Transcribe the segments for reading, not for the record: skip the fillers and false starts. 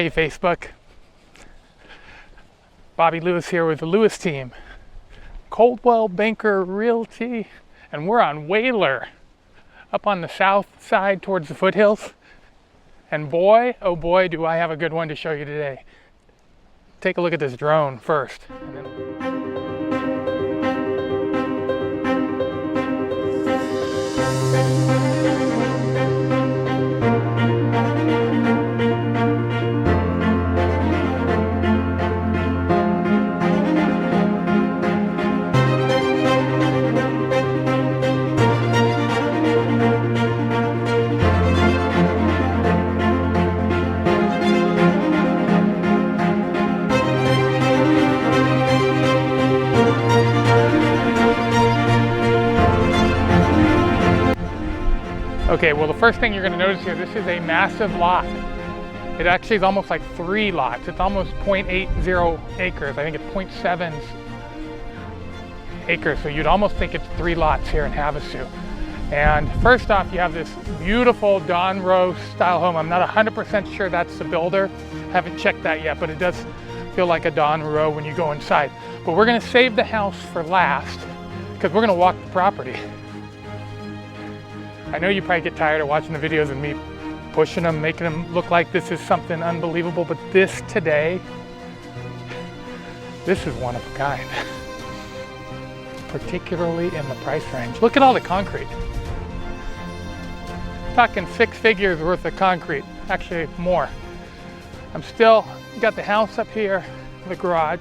Hey Facebook, Bobby Lewis here with the Lewis team, Coldwell Banker Realty, and we're on Whaler, up on the south side towards the foothills. And boy, oh boy, do I have a good one to show you today. Take a look at this drone first. Okay, well, the first thing you're going to notice here, this is a massive lot. It actually is almost like 3 lots. It's almost 0.80 acres. I think it's 0.7 acres. So you'd almost think it's 3 lots here in Havasu. And first off, you have this beautiful Don Rowe style home. I'm not 100% sure that's the builder. Haven't checked that yet, but it does feel like a Don Rowe when you go inside. But we're going to save the house for last because we're going to walk the property. I know you probably get tired of watching the videos of me pushing them, making them look like this is something unbelievable, but this today, this is one of a kind, particularly in the price range. Look at all the concrete. Talking 6 figures worth of concrete, actually more. I'm still got the house up here, the garage,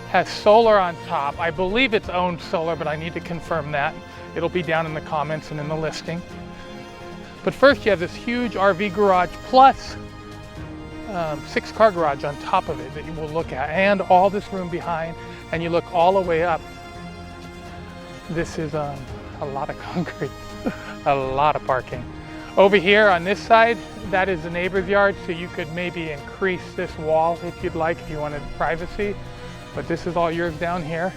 has solar on top. I believe it's owned solar, but I need to confirm that. It'll be down in the comments and in the listing. But first you have this huge RV garage plus 6-car garage on top of it that you will look at, and all this room behind, and you look all the way up. This is a lot of concrete, a lot of parking. Over here on this side, that is the neighbor's yard, so you could maybe increase this wall if you'd like, if you wanted privacy. But this is all yours down here.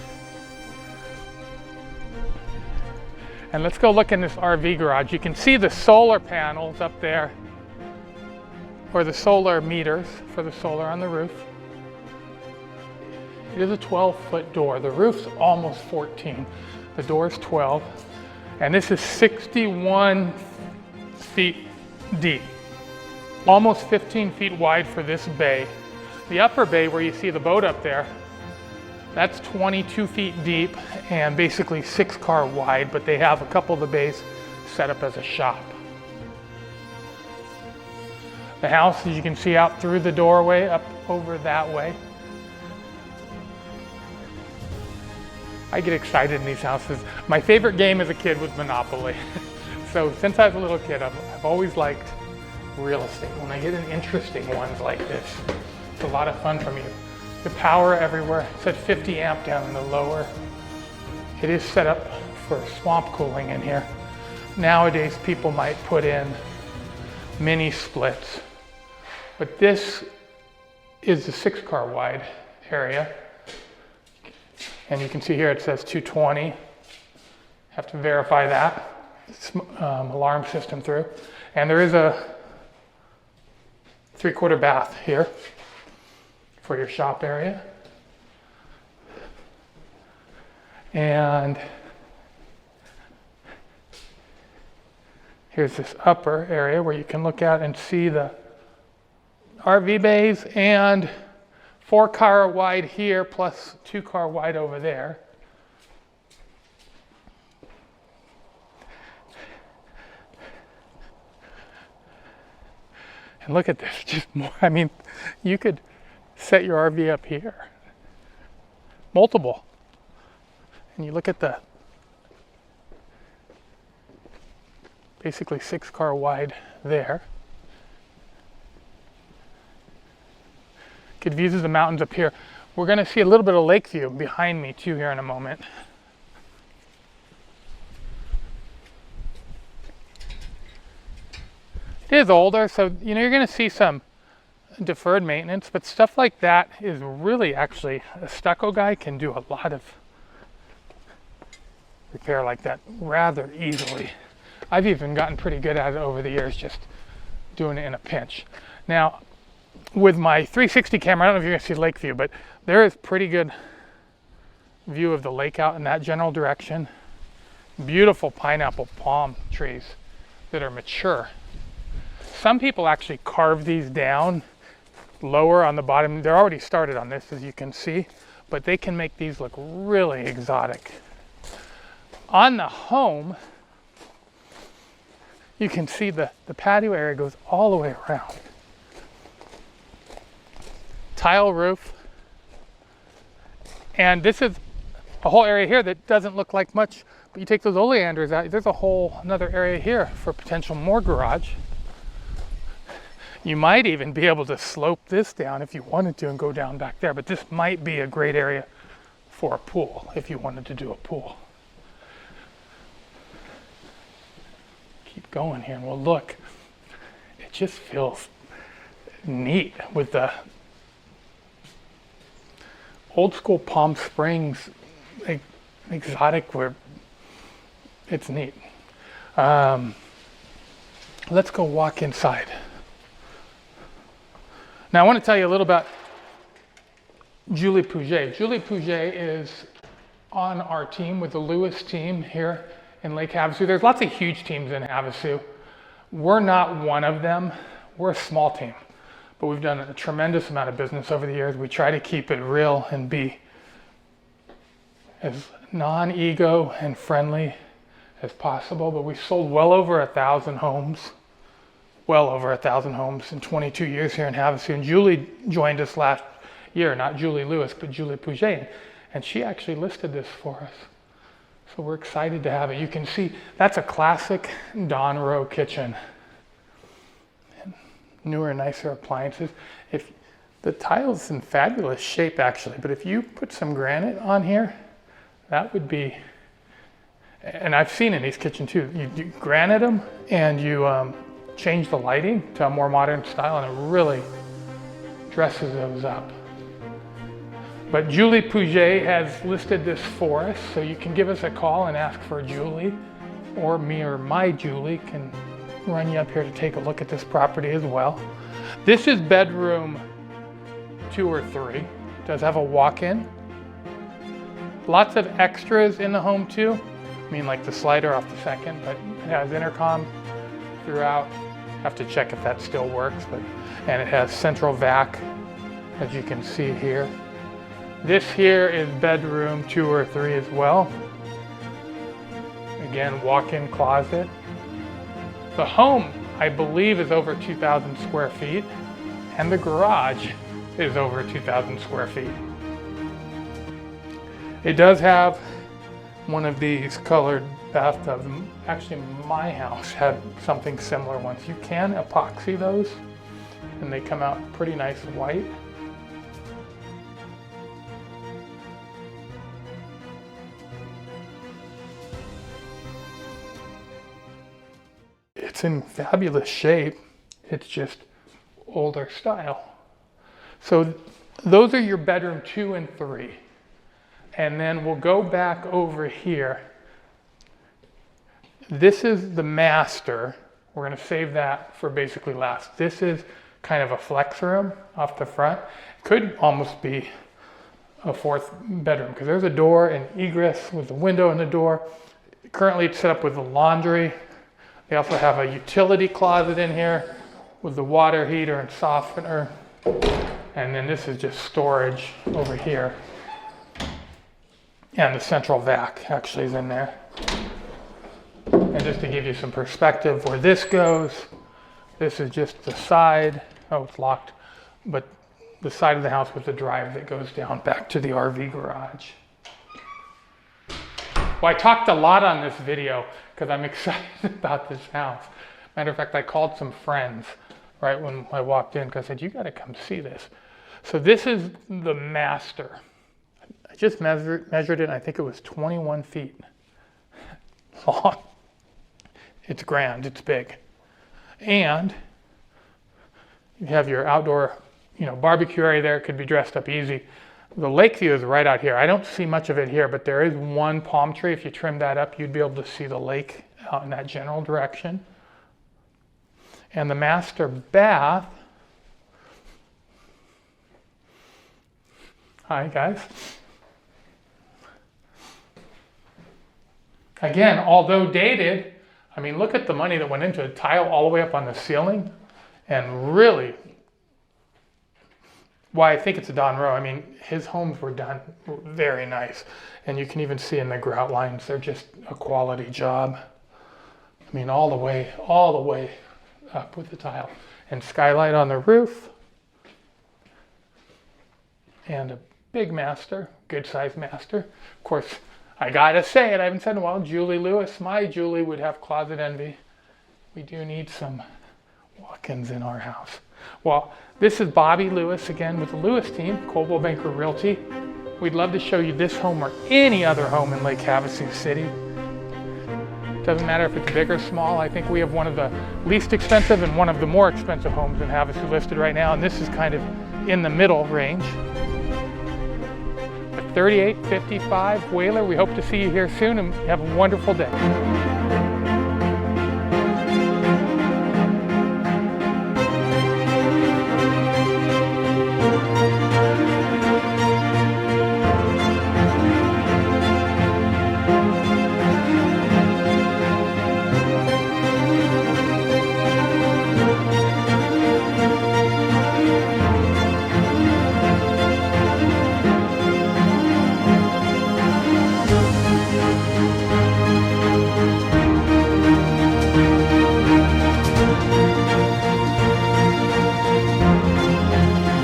And let's go look in this RV garage. You can see the solar panels up there, or the solar meters for the solar on the roof. It is a 12-foot door. The roof's almost 14. The door's 12. And this is 61 feet deep. Almost 15 feet wide for this bay. The upper bay where you see the boat up there, that's 22 feet deep and basically 6-car wide, but they have a couple of the bays set up as a shop. The house, as you can see out through the doorway, up over that way. I get excited in these houses. My favorite game as a kid was Monopoly. So since I was a little kid, I've always liked real estate. When I get in interesting ones like this, it's a lot of fun for me. The power everywhere. It said 50 amp down in the lower. It is set up for swamp cooling in here. Nowadays people might put in mini splits, but this is the 6-car wide area. And you can see here it says 220. Have to verify that. Alarm system through. And there is a 3/4 bath here for your shop area. And here's this upper area where you can look out and see the RV bays, and 4-car wide here plus 2-car wide over there. And look at this, just more, I mean, you could set your RV up here, multiple, and you look at the basically 6-car wide there. Good views of the mountains up here. We're going to see a little bit of lake view behind me too here in a moment. It is older, so you're going to see some deferred maintenance, but stuff like that is really actually, a stucco guy can do a lot of repair like that rather easily. I've even gotten pretty good at it over the years, just doing it in a pinch. Now, with my 360 camera, I don't know if you're gonna see lake view, but there is pretty good view of the lake out in that general direction. Beautiful pineapple palm trees that are mature. Some people actually carve these down lower on the bottom. They're already started on this, as you can see, but they can make these look really exotic. On the home, you can see the patio area goes all the way around. Tile roof. And this is a whole area here that doesn't look like much, but you take those oleanders out, there's a whole another area here for potential more garage. You might even be able to slope this down if you wanted to and go down back there, but this might be a great area for a pool if you wanted to do a pool. Keep going here and we'll look. It just feels neat with the old school Palm Springs exotic where it's neat. Let's go walk inside. Now I want to tell you a little about Julie Pouget. Julie Pouget is on our team with the Lewis team here in Lake Havasu. There's lots of huge teams in Havasu. We're not one of them. We're a small team, but we've done a tremendous amount of business over the years. We try to keep it real and be as non-ego and friendly as possible, but we sold well over 1,000 homes. Well over 1,000 homes in 22 years here in Havasu. And Julie joined us last year, not Julie Lewis, but Julie Pouget. And she actually listed this for us. So we're excited to have it. You can see that's a classic Don Rowe kitchen. And newer, nicer appliances. If the tile's in fabulous shape actually, but if you put some granite on here, that would be, and I've seen in these kitchens too, you granite them and you change the lighting to a more modern style and it really dresses those up. But Julie Pouget has listed this for us, so you can give us a call and ask for Julie, or me or my Julie can run you up here to take a look at this property as well. This is bedroom 2 or 3. It does have a walk-in. Lots of extras in the home too. I mean, like the slider off the second, but it has intercom throughout. Have to check if that still works, but and it has central vac, as you can see here. This here is bedroom 2 or 3 as well. Again, walk-in closet. The home, I believe, is over 2,000 square feet, and the garage is over 2,000 square feet. It does have one of these colored bathtubs. Actually, my house had something similar once. You can epoxy those, and they come out pretty nice and white. It's in fabulous shape. It's just older style. So those are your bedroom 2 and 3. And then we'll go back over here. This is the master. We're going to save that for basically last. This is kind of a flex room off the front. Could almost be a 4th bedroom because there's a door and egress with the window and the door. Currently it's set up with a laundry. They also have a utility closet in here with the water heater and softener. And then this is just storage over here. And the central vac actually is in there. And just to give you some perspective where this goes, this is just the side. Oh, it's locked. But the side of the house with the drive that goes down back to the RV garage. Well, I talked a lot on this video because I'm excited about this house. Matter of fact, I called some friends right when I walked in because I said, you got to come see this. So this is the master. I just measured it, and I think it was 21 feet long. It's grand, it's big. And you have your outdoor, barbecue area there. It could be dressed up easy. The lake view is right out here. I don't see much of it here, but there is one palm tree. If you trim that up, you'd be able to see the lake out in that general direction. And the master bath Hi guys. Again, although dated, I mean, look at the money that went into it. Tile all the way up on the ceiling, and really, why I think it's a Don Rowe. I mean, his homes were done very nice, and you can even see in the grout lines, they're just a quality job. I mean, all the way up with the tile, and skylight on the roof, and a big master, good sized master. Of course, I gotta say it, I haven't said in a while, Julie Lewis, my Julie would have closet envy. We do need some walk-ins in our house. Well, this is Bobby Lewis again with the Lewis team, Coldwell Banker Realty. We'd love to show you this home or any other home in Lake Havasu City. Doesn't matter if it's big or small. I think we have one of the least expensive and one of the more expensive homes in Havasu listed right now, and this is kind of in the middle range. 3855 Whaler. We hope to see you here soon, and have a wonderful day.